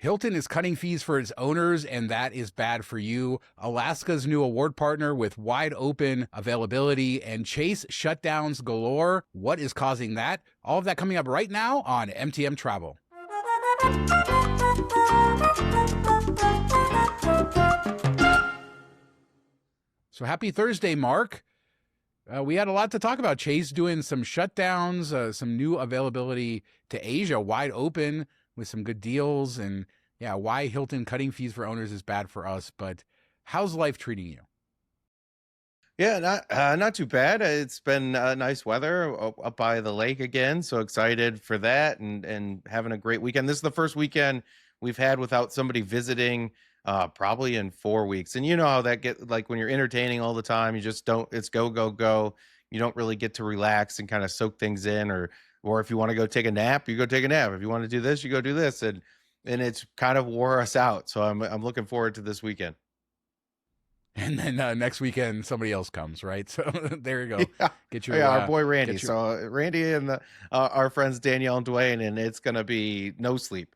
Hilton is cutting fees for its owners, and that is bad for you. Alaska's new award partner with wide open availability, and Chase shutdowns galore. What is causing that? All of that coming up right now on MTM Travel. So happy Thursday, Mark. We had a lot to talk about. Chase doing some shutdowns, some new availability to Asia, wide open with some good deals, and yeah, why Hilton cutting fees for owners is bad for us. But how's life treating you? Yeah, not too bad. It's been nice weather up by the lake again, so excited for that and having a great weekend. This is the first weekend we've had without somebody visiting probably in 4 weeks. And you know how that get like when you're entertaining all the time, you just don't it's go go go. You don't really get to relax and kind of soak things in or if you want to go take a nap, you go take a nap. If you want to do this, you go do this and it's kind of wore us out. So I'm looking forward to this weekend. And then next weekend somebody else comes, right? So there you go. Yeah, Get oh, your yeah, our boy Randy. get your So Randy and our friends Danielle and Dwayne, and it's gonna be no sleep.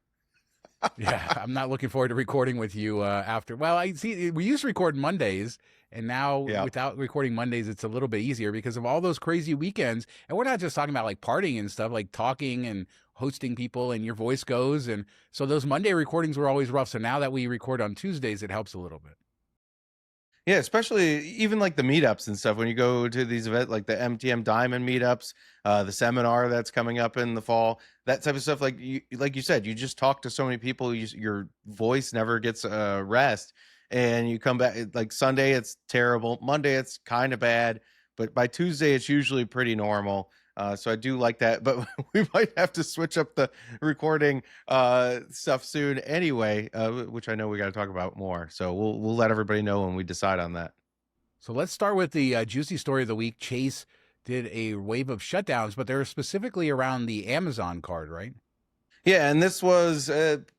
Yeah, I'm not looking forward to recording with you after. Well, I see we used to record Mondays, and now Yeah, without recording Mondays, it's a little bit easier because of all those crazy weekends. And we're not just talking about like partying and stuff, like talking and hosting people, and your voice goes. And so those Monday recordings were always rough. So now that we record on Tuesdays, it helps a little bit. yeah, especially even like the meetups and stuff. When you go to these events, like the MTM Diamond meetups, the seminar that's coming up in the fall, that type of stuff. Like you said, you just talk to so many people. Your voice never gets rest, and you come back like Sunday, it's terrible. Monday, it's kind of bad, but by Tuesday, it's usually pretty normal. So I do like that, but we might have to switch up the recording stuff soon anyway, which I know we got to talk about more. So we'll let everybody know when we decide on that. So let's start with the juicy story of the week. Chase did a wave of shutdowns, but they're specifically around the Amazon card, right? Yeah, and this was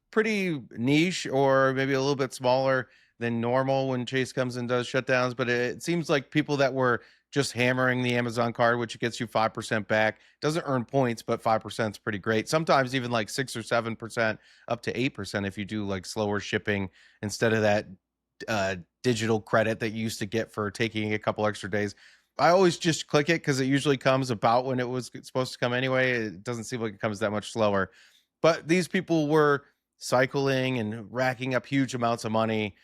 pretty niche or maybe a little bit smaller than normal when Chase comes and does shutdowns, but it seems like people that were just hammering the Amazon card, which gets you 5% back, doesn't earn points, but 5% is pretty great. Sometimes even like 6 or 7%, up to 8% if you do like slower shipping instead of that digital credit that you used to get for taking a couple extra days. I always just click it because it usually comes about when it was supposed to come anyway. It doesn't seem like it comes that much slower. But these people were cycling and racking up huge amounts of money,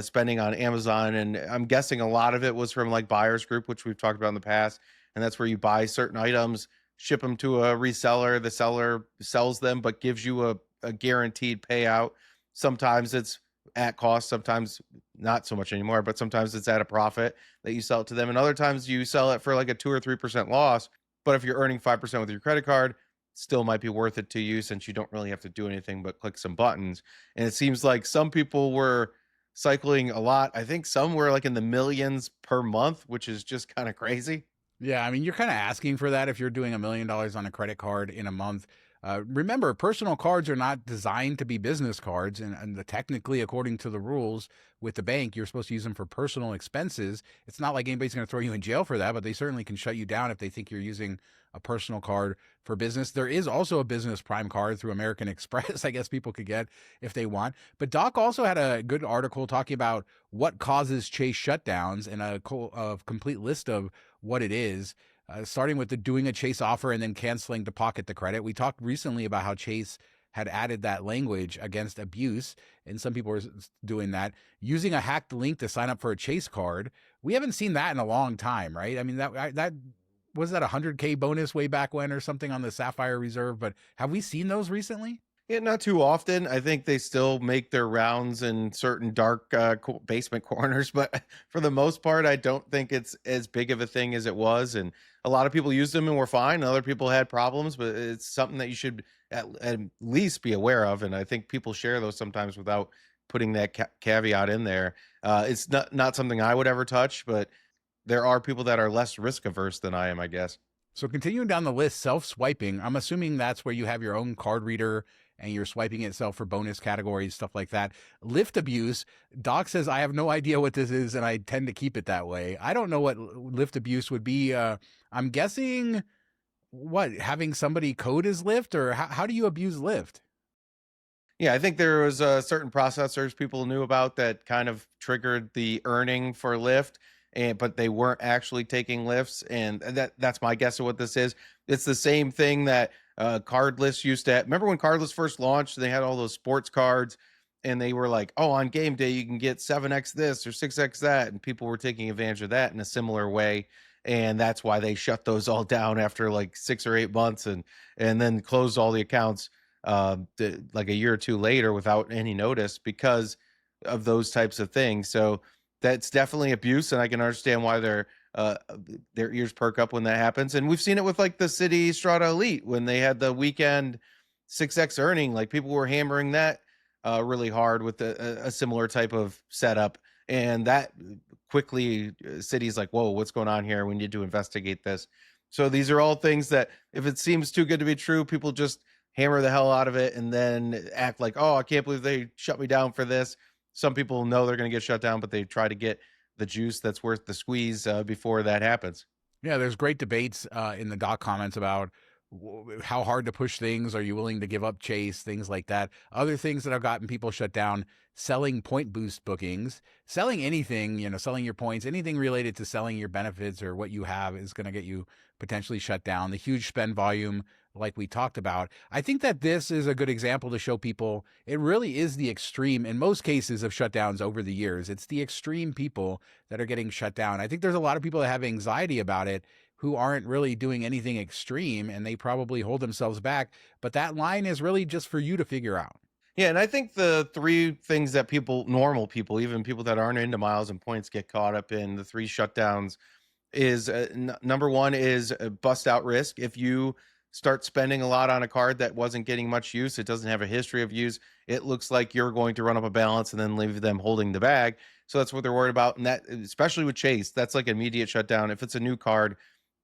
spending on Amazon. And I'm guessing a lot of it was from like Buyers Group, which we've talked about in the past. And that's where you buy certain items, ship them to a reseller. The seller sells them, but gives you a guaranteed payout. Sometimes it's at cost, sometimes not so much anymore, but sometimes it's at a profit that you sell it to them. And other times you sell it for like a 2 or 3% loss. But if you're earning 5% with your credit card, still might be worth it to you since you don't really have to do anything but click some buttons. And it seems like some people were cycling a lot. I think some were like in the millions per month, which is just kind of crazy. Yeah, I mean, you're kind of asking for that if you're doing $1 million on a credit card in a month. Remember, personal cards are not designed to be business cards, and technically, according to the rules with the bank, you're supposed to use them for personal expenses. It's not like anybody's going to throw you in jail for that, but they certainly can shut you down if they think you're using a personal card for business. There is also a business prime card through American Express, I guess people could get if they want. But Doc also had a good article talking about what causes Chase shutdowns and a complete list of what it is. Starting with the doing a Chase offer and then canceling to pocket the credit. We talked recently about how Chase had added that language against abuse, and some people are doing that. Using a hacked link to sign up for a Chase card. We haven't seen that in a long time, right? I mean, that was that 100K bonus way back when or something on the Sapphire Reserve, but have we seen those recently? Yeah, not too often. I think they still make their rounds in certain dark basement corners, but for the most part, I don't think it's as big of a thing as it was. And a lot of people used them and were fine. Other people had problems, but it's something that you should at least be aware of. And I think people share those sometimes without putting that caveat in there. It's not something I would ever touch, but there are people that are less risk averse than I am, I guess. So continuing down the list, self-swiping, I'm assuming that's where you have your own card reader and you're swiping itself for bonus categories, stuff like that. Lift abuse, Doc says, I have no idea what this is, and I tend to keep it that way. I don't know what lift abuse would be. I'm guessing, what, having somebody code as Lyft, or how do you abuse Lyft? Yeah, I think there was certain processors people knew about that kind of triggered the earning for Lyft, and but they weren't actually taking lifts, and that's my guess of what this is. It's the same thing that cardless used to. Remember when cardless first launched? They had all those sports cards, and they were like, "Oh, on game day you can get 7x this or 6x that," and people were taking advantage of that in a similar way, and that's why they shut those all down after like 6 or 8 months, and then closed all the accounts like a year or two later without any notice because of those types of things. So that's definitely abuse, and I can understand why their ears perk up when that happens. And we've seen it with like the City Strata Elite when they had the weekend 6x earning. Like people were hammering that really hard with a similar type of setup, and that quickly City's like, "Whoa, what's going on here? We need to investigate this." So these are all things that if it seems too good to be true, people just hammer the hell out of it and then act like, "Oh, I can't believe they shut me down for this." Some people know they're going to get shut down, but they try to get the juice that's worth the squeeze before that happens. Yeah, there's great debates in the doc comments about how hard to push things. Are you willing to give up Chase? Things like that. Other things that have gotten people shut down: selling point boost bookings, selling anything, selling your points, anything related to selling your benefits or what you have is going to get you potentially shut down. The huge spend volume, like we talked about. I think that this is a good example to show people it really is the extreme in most cases of shutdowns over the years. It's the extreme people that are getting shut down. I think there's a lot of people that have anxiety about it who aren't really doing anything extreme and they probably hold themselves back. But that line is really just for you to figure out. Yeah, and I think the three things that normal people, even people that aren't into miles and points, get caught up in the three shutdowns is number one is bust out risk. If you start spending a lot on a card that wasn't getting much use, it doesn't have a history of use, it looks like you're going to run up a balance and then leave them holding the bag. So that's what they're worried about. And that, especially with Chase, that's like immediate shutdown. If it's a new card,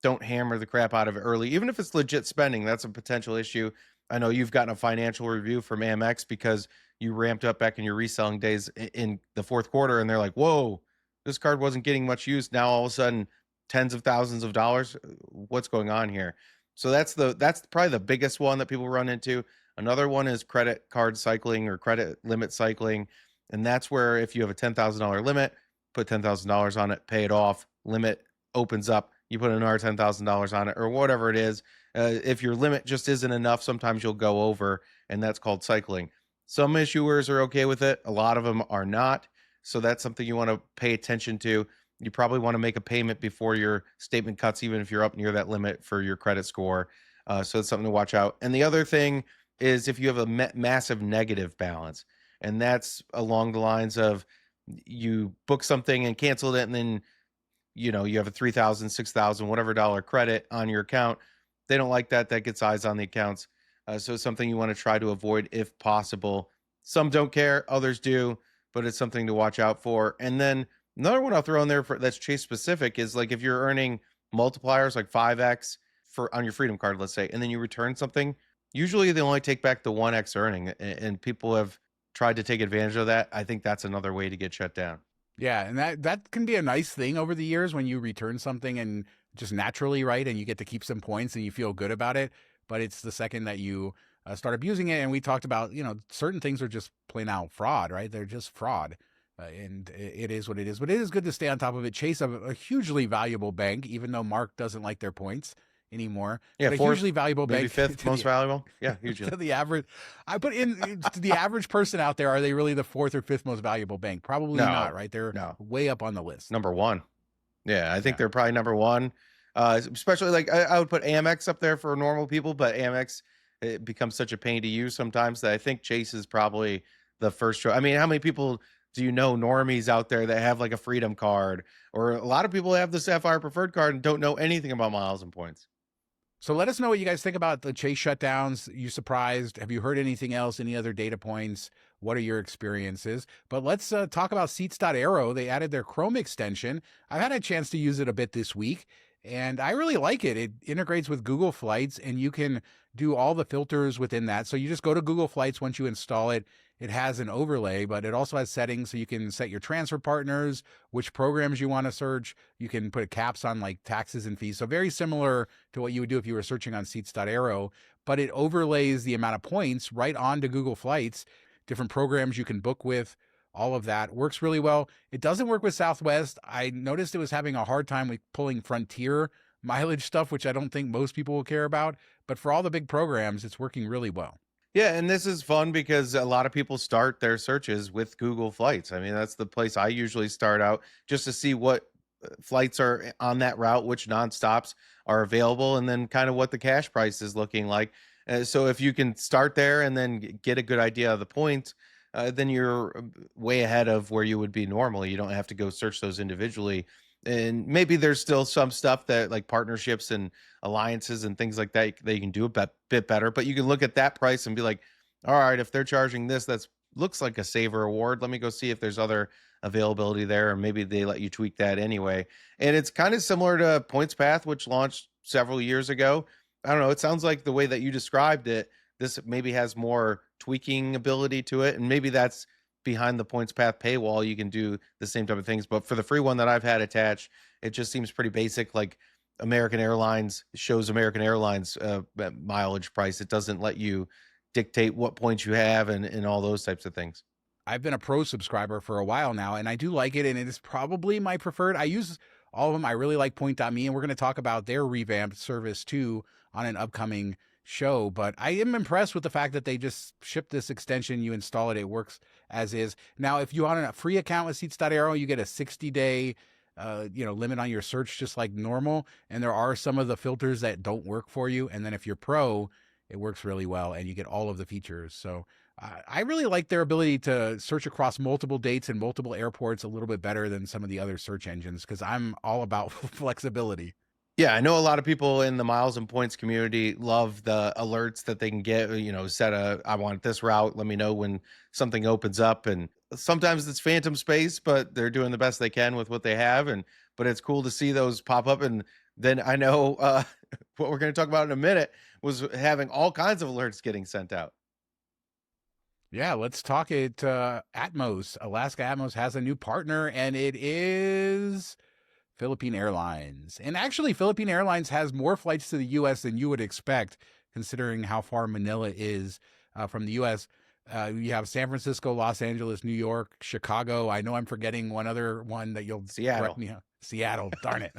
don't hammer the crap out of it early. Even if it's legit spending, that's a potential issue. I know you've gotten a financial review from Amex because you ramped up back in your reselling days in the fourth quarter, and they're like, "Whoa, this card wasn't getting much use. Now all of a sudden, tens of thousands of dollars. What's going on here?" So that's probably the biggest one that people run into. Another one is credit card cycling or credit limit cycling, and that's where if you have a $10,000 limit, put $10,000 on it, pay it off. Limit opens up, you put another $10,000 on it, or whatever it is. If your limit just isn't enough, sometimes you'll go over, and that's called cycling. Some issuers are okay with it. A lot of them are not. So that's something you want to pay attention to. You probably want to make a payment before your statement cuts, even if you're up near that limit for your credit score. So it's something to watch out. And the other thing is if you have a massive negative balance, and that's along the lines of you book something and canceled it, and then you have a 3,000, 6,000, whatever dollar credit on your account. They don't like that. That gets eyes on the accounts. So it's something you want to try to avoid if possible. Some don't care, others do, but it's something to watch out for. And then another one I'll throw in there that's Chase specific is like if you're earning multipliers like 5x on your Freedom card, let's say, and then you return something, usually they only take back the 1x earning, and people have tried to take advantage of that. I think that's another way to get shut down. Yeah, and that can be a nice thing over the years when you return something and just naturally, right, and you get to keep some points and you feel good about it. But it's the second that you start abusing it, and we talked about, certain things are just plain out fraud, right? They're just fraud, and it is what it is. But it is good to stay on top of it. Chase, a hugely valuable bank, even though Mark doesn't like their points anymore. Yeah, but a fourth, hugely valuable maybe bank, fifth most valuable. Yeah, hugely. to the average. I put in to the average person out there. Are they really the fourth or fifth most valuable bank? Probably not, right? They're No, way up on the list. number one. Yeah, I think Yeah. they're probably number one. Especially like I would put Amex up there for normal people, but Amex, it becomes such a pain to use sometimes that I think Chase is probably the first choice. I mean, how many people do you know, normies out there, that have like a Freedom card, or a lot of people have the Sapphire Preferred card and don't know anything about miles and points? So let us know what you guys think about the Chase shutdowns. You surprised? Have you heard anything else? Any other data points? What are your experiences? But let's talk about Seats.aero. They added their Chrome extension. I've had a chance to use it a bit this week, and I really like it. It integrates with Google Flights, and you can do all the filters within that. So you just go to Google Flights once you install it. It has an overlay, but it also has settings so you can set your transfer partners, which programs you want to search. You can put caps on like taxes and fees. So very similar to what you would do if you were searching on Seats.aero, but it overlays the amount of points right onto Google Flights. different programs you can book with. All of that works really well. It doesn't work with Southwest. I noticed it was having a hard time with pulling Frontier mileage stuff, which I don't think most people will care about. But for all the big programs, it's working really well. Yeah, and this is fun because a lot of people start their searches with Google Flights. I mean, that's the place I usually start out just to see what flights are on that route, which nonstops are available, and then kind of what the cash price is looking like. So if you can start there and then get a good idea of the points, then you're way ahead of where you would be normally. You don't have to go search those individually. And maybe there's still some stuff that like partnerships and alliances and things like that that you can do a bit better, but you can look at that price and be like, all right, if they're charging this, that's looks like a saver award. Let me go see if there's other availability there, or maybe they let you tweak that anyway. And it's kind of similar to Points Path, which launched several years ago. I don't know. It sounds like the way that you described it, this maybe has more tweaking ability to it, and maybe that's behind the Points Path paywall. You can do the same type of things, but for the free one that I've had attached, it just seems pretty basic. Like American Airlines shows American Airlines mileage price. It doesn't let you dictate what points you have and all those types of things. I've been a pro subscriber for a while now, and I do like it, and it is probably my preferred. I use all of them. I really like Point.me, and we're going to talk about their revamped service too on an upcoming show. But I am impressed with the fact that they just shipped this extension. You install it, it works as is. Now, if you want a free account with Seats.aero, you get a 60-day limit on your search just like normal. And there are some of the filters that don't work for you. And then if you're pro, it works really well and you get all of the features. So I really like their ability to search across multiple dates and multiple airports a little bit better than some of the other search engines because I'm all about flexibility. Yeah, I know a lot of people in the miles and points community love the alerts that they can get, set I want this route, let me know when something opens up. And sometimes it's phantom space, but they're doing the best they can with what they have. But it's cool to see those pop up. And then I know what we're going to talk about in a minute was having all kinds of alerts getting sent out. Yeah, let's talk it. Atmos, Alaska Atmos has a new partner, and it is Philippine Airlines. And actually, Philippine Airlines has more flights to the U.S. than you would expect, considering how far Manila is from the U.S. You have San Francisco, Los Angeles, New York, Chicago. I know I'm forgetting one other one that you'll correct me on. Seattle, darn it.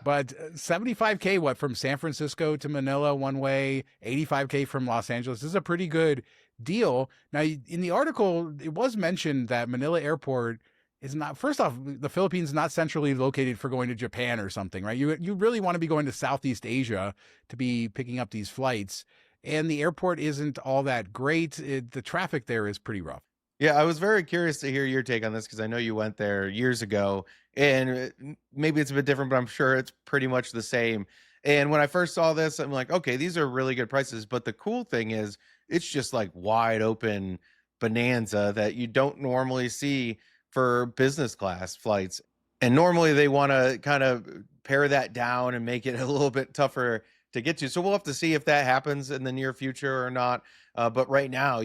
But 75K, what, from San Francisco to Manila one way, 85K from Los Angeles. This is a pretty good deal. Now, in the article, it was mentioned that Manila Airport is not, first off, the Philippines is not centrally located for going to Japan or something, right? You really want to be going to Southeast Asia to be picking up these flights. And the airport isn't all that great. The traffic there is pretty rough. Yeah, I was very curious to hear your take on this because I know you went there years ago, and maybe it's a bit different, but I'm sure it's pretty much the same. And when I first saw this, I'm like, okay, these are really good prices. But the cool thing is, it's just like wide open bonanza that you don't normally see for business class flights. And normally they want to kind of pare that down and make it a little bit tougher to get to. So we'll have to see if that happens in the near future or not. But right now,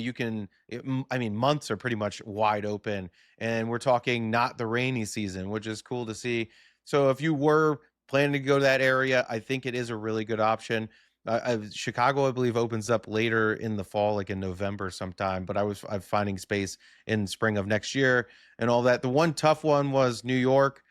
months are pretty much wide open, and we're talking not the rainy season, which is cool to see. So if you were planning to go to that area, I think it is a really good option. Chicago, I believe, opens up later in the fall, like in November sometime. But I'm finding space in spring of next year and all that. The one tough one was New York.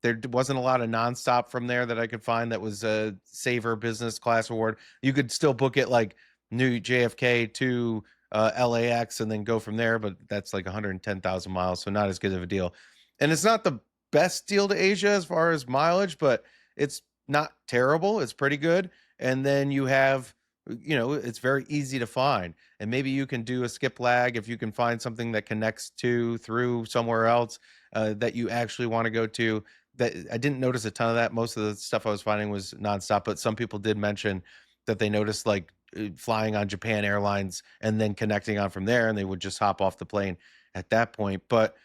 There wasn't a lot of nonstop from there that I could find that was a Saver Business Class Award. You could still book it like New JFK to LAX and then go from there, but that's like 110,000 miles, so not as good of a deal. And it's not the best deal to Asia as far as mileage, but it's not terrible. It's pretty good. And then you have, it's very easy to find. And maybe you can do a skip lag if you can find something that connects to through somewhere else that you actually want to go to. That I didn't notice a ton of that. Most of the stuff I was finding was nonstop, but some people did mention that they noticed like flying on Japan Airlines and then connecting on from there, and they would just hop off the plane at that point. But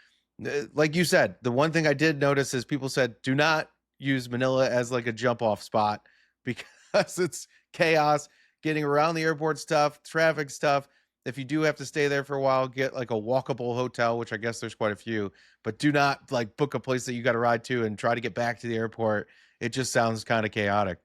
like you said, the one thing I did notice is people said, do not use Manila as like a jump off spot because it's chaos getting around the airport stuff, traffic stuff. If you do have to stay there for a while, get like a walkable hotel, which I guess there's quite a few, but do not like book a place that you got to ride to and try to get back to the airport. It just sounds kind of chaotic.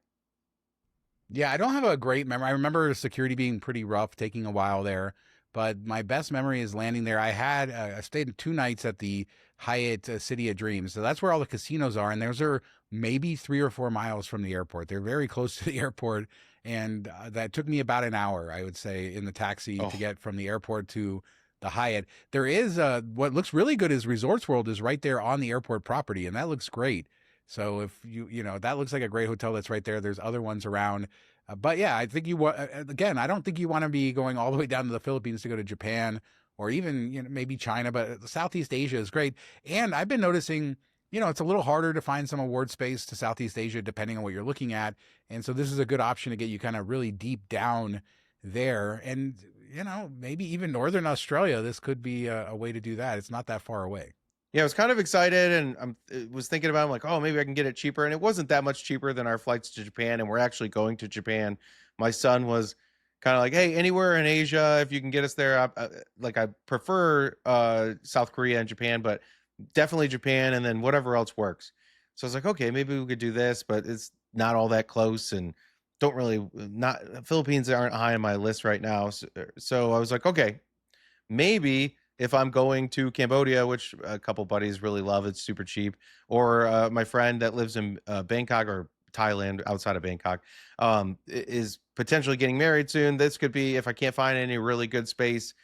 Yeah, I don't have a great memory. I remember security being pretty rough, taking a while there. but my best memory is landing there. I stayed 2 nights at the Hyatt City of Dreams. So that's where all the casinos are. And those are maybe 3 or 4 miles from the airport. They're very close to the airport. And that took me about an hour, I would say, in the taxi to Oh, get from the airport to the Hyatt. There is what looks really good is Resorts World is right there on the airport property, and that looks great. So if that looks like a great hotel that's right there. There's other ones around. But yeah, I think again, I don't think you want to be going all the way down to the Philippines to go to Japan or even maybe China, but Southeast Asia is great. And I've been noticing, it's a little harder to find some award space to Southeast Asia depending on what you're looking at. And so this is a good option to get you kind of really deep down there. And maybe even Northern Australia, this could be a way to do that. It's not that far away. yeah, I was kind of excited, and was thinking about, I'm like, oh, maybe I can get it cheaper, and it wasn't that much cheaper than our flights to Japan, and we're actually going to Japan. My son was kind of like, hey, anywhere in Asia, if you can get us there. I prefer South Korea and Japan, but definitely Japan, and then whatever else works. So I was like, okay, maybe we could do this, but it's not all that close, and don't really not Philippines aren't high on my list right now. So I was like, okay, maybe if I'm going to Cambodia, which a couple buddies really love, it's super cheap, or my friend that lives in Bangkok or Thailand outside of Bangkok is potentially getting married soon. This could be, if I can't find any really good space,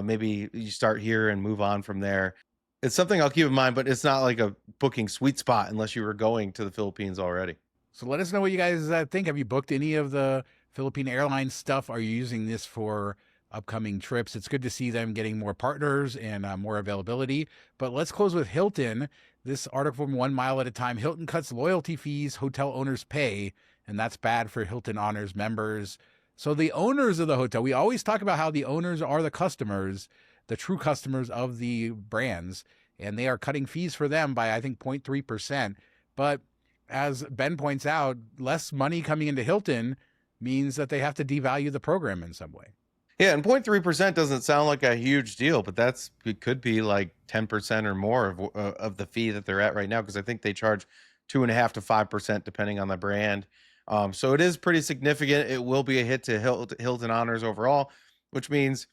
maybe you start here and move on from there. It's something I'll keep in mind, but it's not like a booking sweet spot unless you were going to the Philippines already. So let us know what you guys think. Have you booked any of the Philippine Airlines stuff? Are you using this for upcoming trips? It's good to see them getting more partners and more availability. But let's close with Hilton. This article from 1 Mile at a Time. Hilton cuts loyalty fees hotel owners pay, and that's bad for Hilton Honors members. So the owners of the hotel, we always talk about how the owners are the customers, the true customers of the brands, and they are cutting fees for them by, I think, 0.3%. But as Ben points out, less money coming into Hilton means that they have to devalue the program in some way. Yeah, and 0.3% doesn't sound like a huge deal, but it could be like 10% or more of the fee that they're at right now, because I think they charge 2.5 to 5% depending on the brand. So it is pretty significant. It will be a hit to Hilton Honors overall, which means,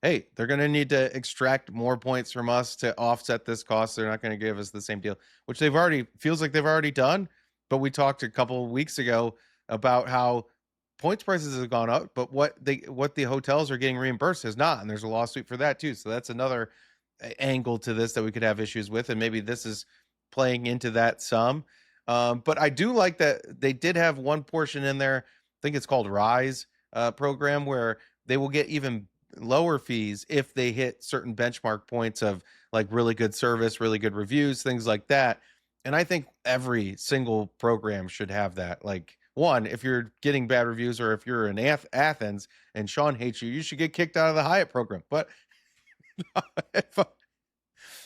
hey, they're going to need to extract more points from us to offset this cost. They're not going to give us the same deal, which feels like they've already done. But we talked a couple of weeks ago about how points prices have gone up, but what the hotels are getting reimbursed has not, and there's a lawsuit for that too. So that's another angle to this that we could have issues with, and maybe this is playing into that some. But I do like that they did have one portion in there. I think it's called Rise program, where they will get even lower fees if they hit certain benchmark points of like really good service, really good reviews, things like that. And I think every single program should have that. Like, one, if you're getting bad reviews, or if you're in Athens and Sean hates you, you should get kicked out of the Hyatt program. But if,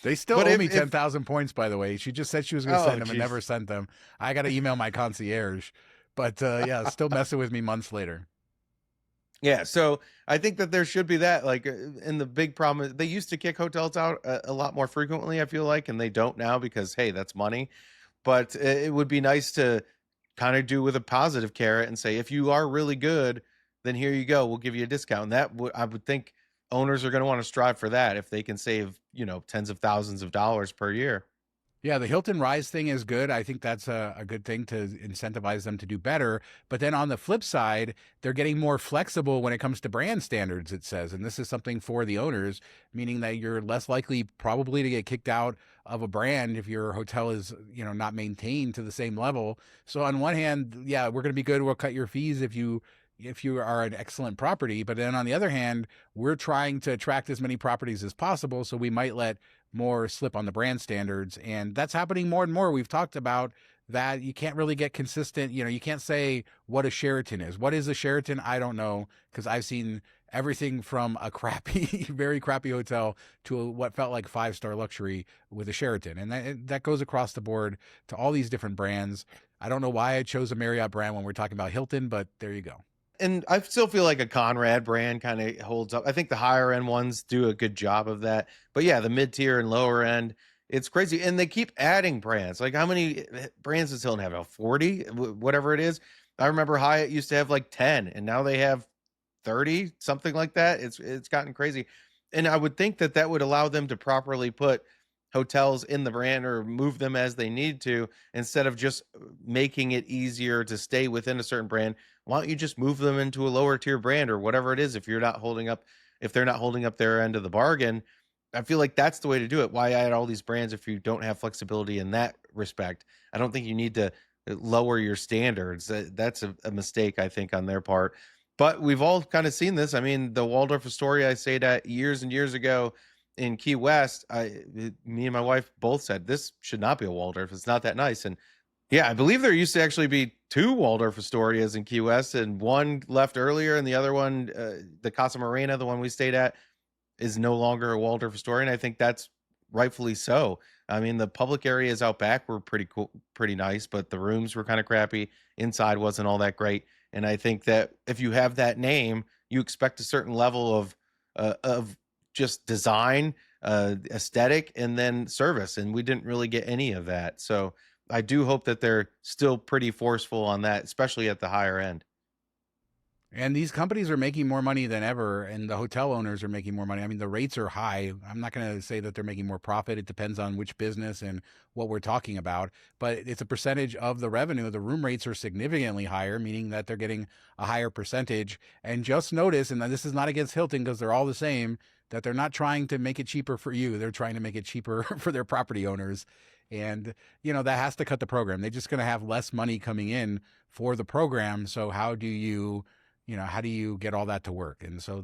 They still but owe if, me if 10,000 points, by the way. She just said she was going to oh send them and never geez. sent them. I got to email my concierge. But yeah, still messing with me months later. Yeah, so I think that there should be that. Like, and the big problem is they used to kick hotels out a lot more frequently, I feel like, and they don't now because, hey, that's money. But it would be nice to kind of do with a positive carrot and say, if you are really good, then here you go, we'll give you a discount. And I would think owners are going to want to strive for that if they can save, tens of thousands of dollars per year. Yeah, the Hilton Rise thing is good. I think that's a good thing to incentivize them to do better. But then on the flip side, they're getting more flexible when it comes to brand standards, it says. And this is something for the owners, meaning that you're less likely probably to get kicked out of a brand if your hotel is, not maintained to the same level. So on one hand, yeah, we're going to be good. We'll cut your fees if you are an excellent property. But then on the other hand, we're trying to attract as many properties as possible. So we might let more slip on the brand standards. And that's happening more and more. We've talked about that. You can't really get consistent. You can't say what a Sheraton is. What is a Sheraton? I don't know, because I've seen everything from a crappy, very crappy hotel to what felt like 5-star luxury with a Sheraton. And that goes across the board to all these different brands. I don't know why I chose a Marriott brand when we're talking about Hilton, but there you go. And I still feel like a Conrad brand kind of holds up. I think the higher end ones do a good job of that. But yeah, the mid tier and lower end, it's crazy. And they keep adding brands. Like, how many brands does Hilton have? 40, whatever it is. I remember Hyatt used to have like 10, and now they have 30, something like that. It's gotten crazy. And I would think that that would allow them to properly put hotels in the brand or move them as they need to, instead of just making it easier to stay within a certain brand. Why don't you just move them into a lower tier brand or whatever it is, if they're not holding up their end of the bargain? I feel like that's the way to do it. Why add all these brands if you don't have flexibility in that respect? I don't think you need to lower your standards. That's a mistake, I think, on their part. But we've all kind of seen this. I mean, the Waldorf Astoria I stayed at years and years ago in Key West, me and my wife both said this should not be a Waldorf. It's not that nice. And yeah, I believe there used to actually be two Waldorf Astorias in Key West, and one left earlier, and the other one, the Casa Morena, the one we stayed at, is no longer a Waldorf Astoria. And I think that's rightfully so. I mean, the public areas out back were pretty cool, pretty nice, but the rooms were kind of crappy. Inside wasn't all that great. And I think that if you have that name, you expect a certain level of just design, aesthetic, and then service. And we didn't really get any of that. So I do hope that they're still pretty forceful on that, especially at the higher end. And these companies are making more money than ever, and the hotel owners are making more money. I mean, the rates are high. I'm not going to say that they're making more profit. It depends on which business and what we're talking about, but it's a percentage of the revenue. The room rates are significantly higher, meaning that they're getting a higher percentage. And just notice, and this is not against Hilton because they're all the same, that they're not trying to make it cheaper for you. They're trying to make it cheaper for their property owners. And, that has to cut the program. They're just going to have less money coming in for the program. So how do you get all that to work? And so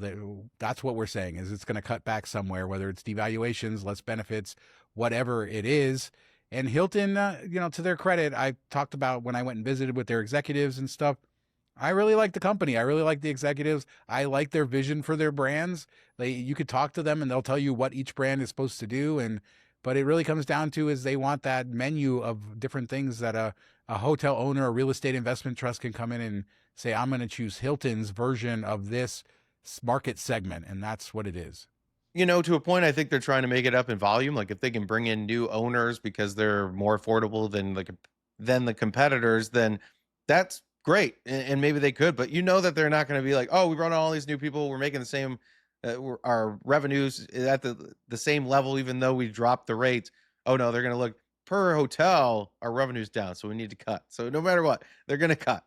that's what we're saying, is it's going to cut back somewhere, whether it's devaluations, less benefits, whatever it is. And Hilton, to their credit, I talked about when I went and visited with their executives and stuff. I really like the company. I really like the executives. I like their vision for their brands. You could talk to them and they'll tell you what each brand is supposed to do. But it really comes down to is they want that menu of different things that a hotel owner, a real estate investment trust can come in and say, I'm going to choose Hilton's version of this market segment. And that's what it is. To a point, I think they're trying to make it up in volume. Like if they can bring in new owners because they're more affordable than the competitors, then that's great. And maybe they could, but that they're not going to be like, oh, we brought on all these new people. We're making the same, our revenues at the same level, even though we dropped the rates. Oh no, they're going to look per hotel, our revenue's down. So we need to cut. So no matter what, they're going to cut.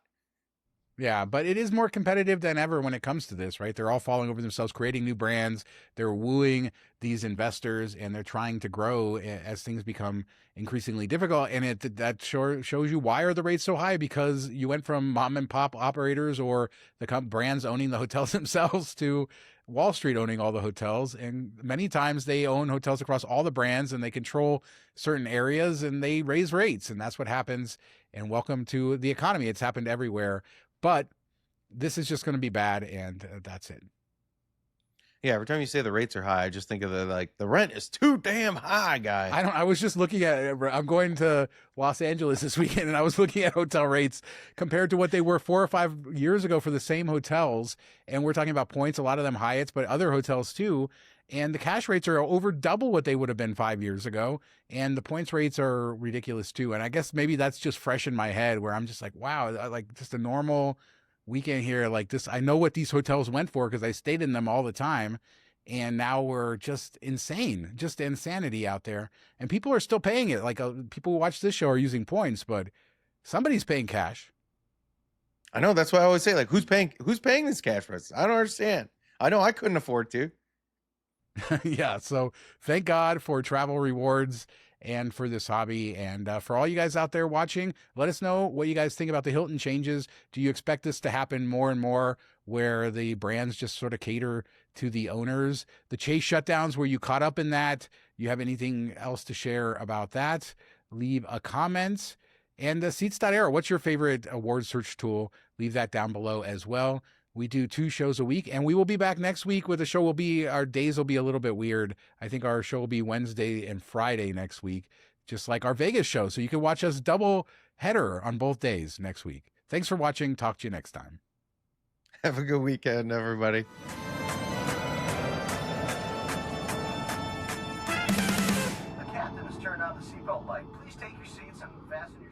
Yeah, but it is more competitive than ever when it comes to this, right? They're all falling over themselves, creating new brands. They're wooing these investors, and they're trying to grow as things become increasingly difficult. And that shows you why are the rates so high, because you went from mom and pop operators or the brands owning the hotels themselves to Wall Street owning all the hotels. And many times they own hotels across all the brands and they control certain areas and they raise rates. And that's what happens. And welcome to the economy. It's happened everywhere. But this is just going to be bad, and that's it. Yeah, every time you say the rates are high, I just think of the rent is too damn high, guy. I was just looking at, I'm going to Los Angeles this weekend, and I was looking at hotel rates compared to what they were 4 or 5 years ago for the same hotels. And we're talking about points, a lot of them Hyatts, but other hotels too. And the cash rates are over double what they would have been 5 years ago. And the points rates are ridiculous too. And I guess maybe that's just fresh in my head where I'm just like, wow, like just a normal weekend here like this. I know what these hotels went for because I stayed in them all the time. And now we're just insanity out there. And people are still paying it. Like people who watch this show are using points, but somebody's paying cash. I know. That's why I always say, like, who's paying this cash for us? I don't understand. I know I couldn't afford to. Yeah, so thank God for travel rewards and for this hobby. And for all you guys out there watching, let us know what you guys think about the Hilton changes. Do you expect this to happen more and more where the brands just sort of cater to the owners? The Chase shutdowns, were you caught up in that? You have anything else to share about that? Leave a comment. And Seats.aero, what's your favorite award search tool? Leave that down below as well. We do 2 shows a week, and we will be back next week with a show. Our days will be a little bit weird. I think our show will be Wednesday and Friday next week, just like our Vegas show. So you can watch us double header on both days next week. Thanks for watching. Talk to you next time. Have a good weekend, everybody. The captain has turned on the seatbelt light. Please take your seats and fasten your